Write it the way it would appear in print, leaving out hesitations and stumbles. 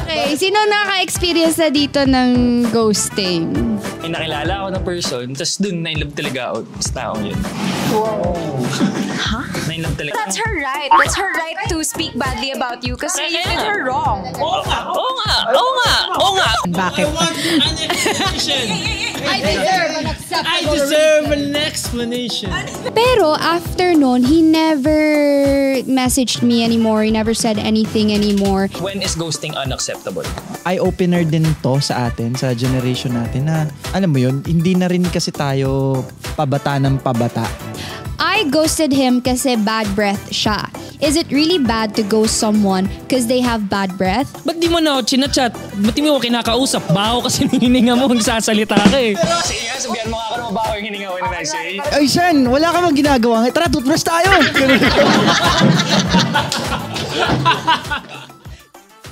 Okay, sino naka-experience na dito ng ghosting? May nakilala ako na person, tapos dun na-inlove talaga ako sa taong yun. Wow. Huh? Na-inlove talaga. That's her right. That's her right to speak badly about you kasi you did her wrong. Oo nga. Bakit? I want an explanation. I deserve an explanation. Pero after nun, he never messaged me anymore. He never said anything anymore. When is ghosting unacceptable? Eye-opener din to sa atin, sa generation natin na, alam mo yun, hindi na rin kasi tayo pabata ng pabata. I ghosted him kasi bad breath siya. Is it really bad to ghost someone because they have bad breath? Ba't di mo na ako chinachat? Ba't di mo ako kinakausap? Baho kasi hininga mo, magsasalita ka eh. Sige nga, sabihan mo nga ako na mabaho yung hininga ko na say. Ay, Shan, wala ka bang ginagawa? Tara, toothbrush tayo!